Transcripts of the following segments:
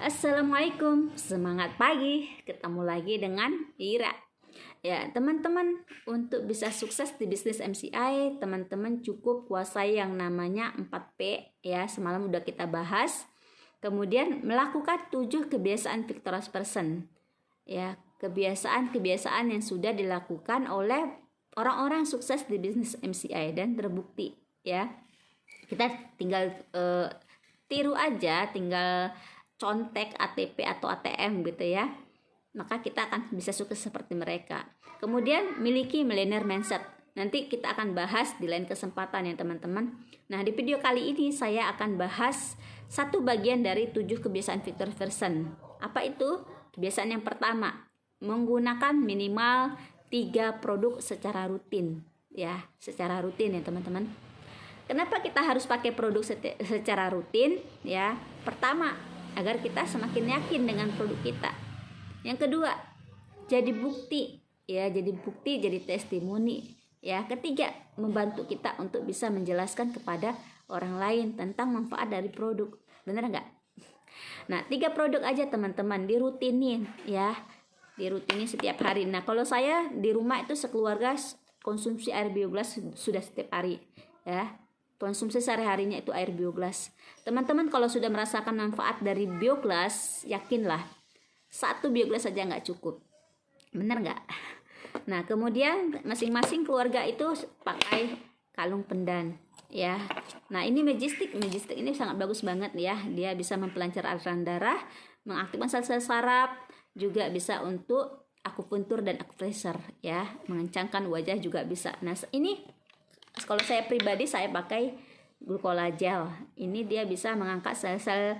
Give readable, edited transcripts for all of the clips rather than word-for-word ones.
Assalamualaikum, semangat pagi. Ketemu lagi dengan Ira. Ya, teman-teman, untuk bisa sukses di bisnis MCI, teman-teman cukup kuasai yang namanya 4P ya. Semalam udah kita bahas. Kemudian melakukan 7 kebiasaan victorious person. Ya, kebiasaan-kebiasaan yang sudah dilakukan oleh orang-orang sukses di bisnis MCI dan terbukti ya. Kita tinggal tiru aja, tinggal contek ATP atau ATM gitu ya, maka kita akan bisa sukses seperti mereka. Kemudian miliki millionaire mindset, nanti kita akan bahas di lain kesempatan ya teman-teman. Nah, di video kali ini saya akan bahas satu bagian dari 7 kebiasaan victorious person. Apa itu? Kebiasaan yang pertama, menggunakan minimal 3 produk secara rutin ya, secara rutin ya teman-teman. Kenapa kita harus pakai produk secara rutin ya? Pertama, agar kita semakin yakin dengan produk kita. Yang kedua, jadi bukti ya, jadi testimoni ya. Ketiga, membantu kita untuk bisa menjelaskan kepada orang lain tentang manfaat dari produk. Bener nggak? Nah, 3 produk aja teman-teman, dirutinin ya, dirutinin setiap hari. Nah, kalau saya di rumah itu sekeluarga konsumsi air biogas sudah setiap hari ya. Konsumsi sehari-harinya itu air biogas. Teman-teman kalau sudah merasakan manfaat dari biogas, yakinlah 1 biogas saja nggak cukup. Bener nggak? Nah, kemudian masing-masing keluarga itu pakai kalung pendan ya. Nah, ini Majestic ini sangat bagus banget ya. Dia bisa mempelancar aliran darah, mengaktifkan sel-sel saraf, juga bisa untuk akupuntur dan akupressure ya, mengencangkan wajah juga bisa. Nah, ini kalau saya pribadi saya pakai glucola gel. Ini dia bisa mengangkat sel-sel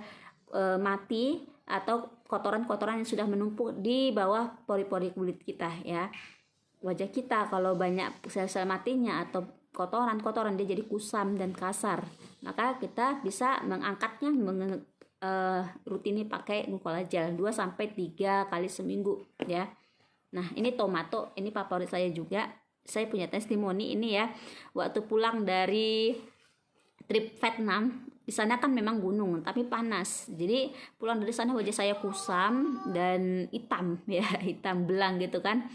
mati atau kotoran-kotoran yang sudah menumpuk di bawah pori-pori kulit kita ya. Wajah kita kalau banyak sel-sel matinya atau kotoran-kotoran, dia jadi kusam dan kasar. Maka kita bisa mengangkatnya rutini pakai glucola gel 2-3 kali seminggu ya. Nah, ini tomato, ini favorit saya juga. Saya punya testimoni ini ya. Waktu pulang dari trip Vietnam, di sana kan memang gunung tapi panas. Jadi pulang dari sana wajah saya kusam dan hitam ya, hitam belang gitu kan.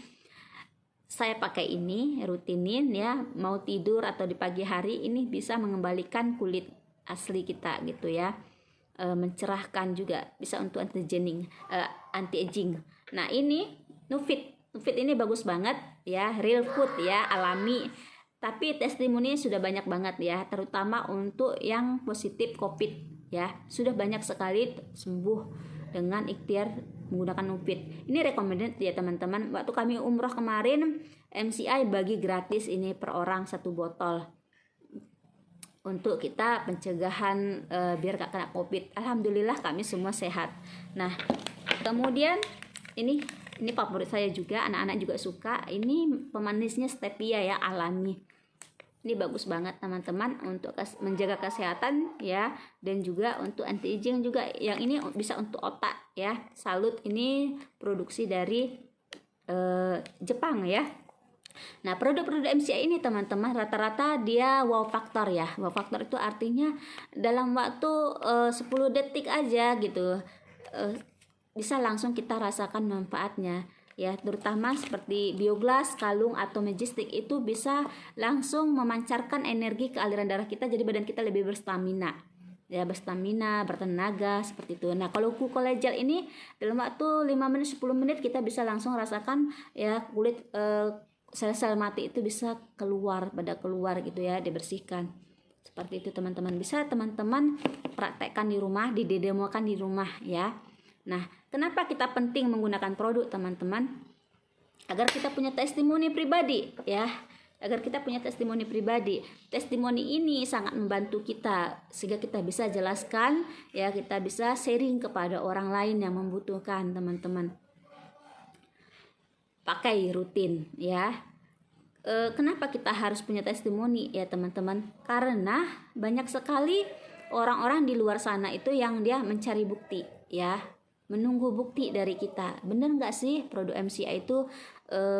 Saya pakai ini rutinin ya, mau tidur atau di pagi hari ini bisa mengembalikan kulit asli kita gitu ya. Mencerahkan juga, bisa untuk anti aging. Nah, ini Nufit ini bagus banget ya, real food ya, alami. Tapi testimoni sudah banyak banget ya, terutama untuk yang positif COVID ya. Sudah banyak sekali sembuh dengan ikhtiar menggunakan Nufit. Ini recommended ya teman-teman. Waktu kami umroh kemarin, MCI bagi gratis ini per orang 1 botol. Untuk kita pencegahan biar gak kena COVID. Alhamdulillah kami semua sehat. Nah, kemudian ini favorit saya juga, anak-anak juga suka. Ini pemanisnya stevia ya, alami. Ini bagus banget teman-teman untuk menjaga kesehatan ya, dan juga untuk anti aging juga. Yang ini bisa untuk otak ya. Salut, ini produksi dari Jepang ya. Nah, produk-produk MCI ini teman-teman rata-rata dia wow factor ya. Wow factor itu artinya dalam waktu 10 detik aja gitu bisa langsung kita rasakan manfaatnya ya, terutama seperti biogas, kalung atau Majestic itu bisa langsung memancarkan energi ke aliran darah kita, jadi badan kita lebih berstamina ya, bertenaga seperti itu. Nah, kalau glucola gel ini dalam waktu 5 menit 10 menit kita bisa langsung rasakan ya, kulit sel-sel mati itu bisa keluar gitu ya, dibersihkan. Seperti itu teman-teman, bisa teman-teman praktekkan di rumah, didemokan di rumah ya. Nah, kenapa kita penting menggunakan produk teman-teman? Agar kita punya testimoni pribadi ya. Agar kita punya testimoni pribadi. Testimoni ini sangat membantu kita sehingga kita bisa jelaskan ya, kita bisa sharing kepada orang lain yang membutuhkan teman-teman. Pakai rutin ya. Kenapa kita harus punya testimoni ya teman-teman? Karena banyak sekali orang-orang di luar sana itu yang dia mencari bukti ya, menunggu bukti dari kita. Bener nggak sih produk MCI itu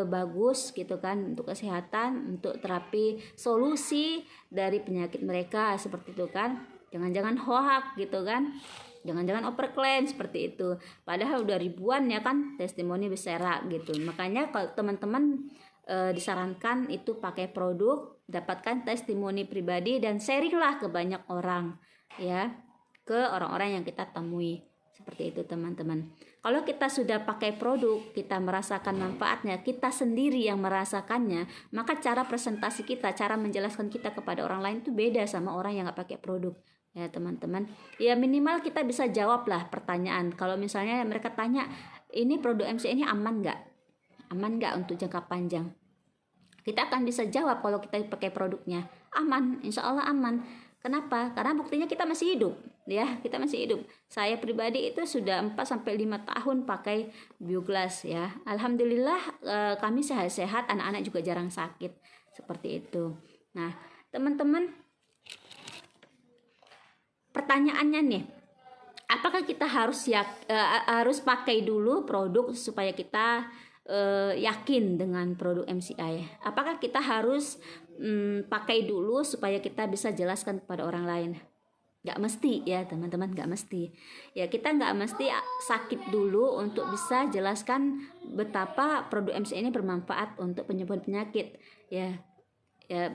bagus gitu kan untuk kesehatan, untuk terapi solusi dari penyakit mereka seperti itu kan? Jangan-jangan hoax gitu kan? Jangan-jangan overclaim seperti itu. Padahal udah ribuan ya kan testimoni berserak gitu. Makanya kalau teman-teman disarankan itu pakai produk, dapatkan testimoni pribadi dan sharinglah ke banyak orang ya, ke orang-orang yang kita temui. Seperti itu teman-teman. Kalau kita sudah pakai produk, kita merasakan manfaatnya, kita sendiri yang merasakannya, maka cara presentasi kita, cara menjelaskan kita kepada orang lain itu beda sama orang yang nggak pakai produk. Ya teman-teman, ya minimal kita bisa jawablah pertanyaan. Kalau misalnya mereka tanya, ini produk MCI ini aman nggak untuk jangka panjang, kita akan bisa jawab kalau kita pakai produknya aman, insya Allah aman. Kenapa? Karena buktinya kita masih hidup ya, kita masih hidup. Saya pribadi itu sudah 4-5 tahun pakai Bioglas ya, alhamdulillah kami sehat-sehat, anak-anak juga jarang sakit seperti itu. Nah teman-teman, pertanyaannya nih, apakah kita harus pakai dulu produk supaya kita yakin dengan produk MCI? Apakah kita harus pakai dulu supaya kita bisa jelaskan kepada orang lain? Gak mesti ya teman-teman, gak mesti ya, kita gak mesti sakit dulu untuk bisa jelaskan betapa produk MCI ini bermanfaat untuk penyembuhan penyakit ya,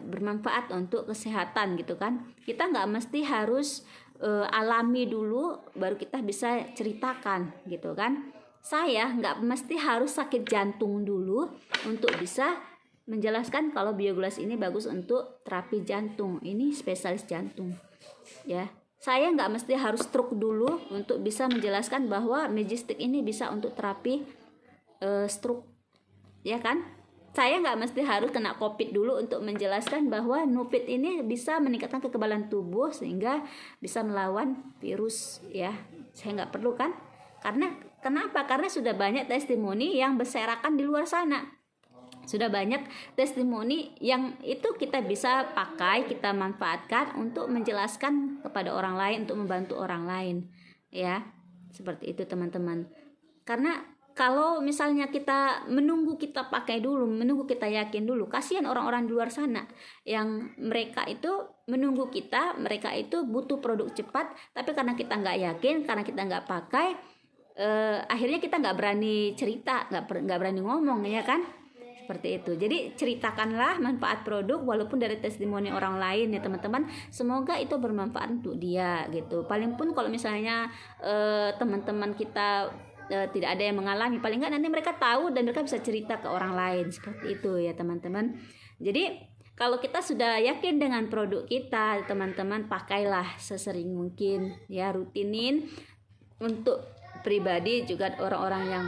bermanfaat untuk kesehatan gitu kan. Kita nggak mesti harus alami dulu baru kita bisa ceritakan gitu kan. Saya nggak mesti harus sakit jantung dulu untuk bisa menjelaskan kalau Bioglas ini bagus untuk terapi jantung, ini spesialis jantung ya. Saya nggak mesti harus stroke dulu untuk bisa menjelaskan bahwa Majestic ini bisa untuk terapi stroke ya kan. Saya nggak mesti harus kena COVID dulu untuk menjelaskan bahwa Nupit ini bisa meningkatkan kekebalan tubuh sehingga bisa melawan virus ya. Saya nggak perlu kan. Kenapa? Karena sudah banyak testimoni yang berserakan di luar sana. Sudah banyak testimoni yang itu kita bisa pakai, kita manfaatkan untuk menjelaskan kepada orang lain, untuk membantu orang lain ya. Seperti itu teman-teman. Karena kalau misalnya kita menunggu kita pakai dulu, menunggu kita yakin dulu, kasihan orang-orang di luar sana yang mereka itu menunggu kita, mereka itu butuh produk cepat, tapi karena kita nggak yakin, karena kita nggak pakai, akhirnya kita nggak berani cerita, nggak berani ngomong ya kan. Seperti itu. Jadi ceritakanlah manfaat produk walaupun dari testimoni orang lain ya teman-teman. Semoga itu bermanfaat untuk dia gitu. Paling pun kalau misalnya teman-teman kita tidak ada yang mengalami, paling nggak nanti mereka tahu dan mereka bisa cerita ke orang lain. Seperti itu ya teman-teman. Jadi kalau kita sudah yakin dengan produk kita, teman-teman pakailah sesering mungkin ya, rutinin untuk pribadi juga orang-orang yang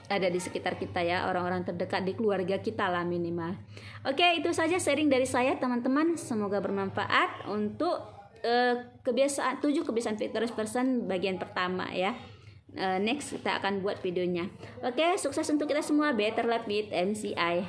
ada di sekitar kita ya, orang-orang terdekat di keluarga kita lah minimal. Oke, itu saja sharing dari saya teman-teman, semoga bermanfaat untuk 7 kebiasaan victorious person bagian pertama ya. Next kita akan buat videonya. Oke, sukses untuk kita semua. Better Life with MCI.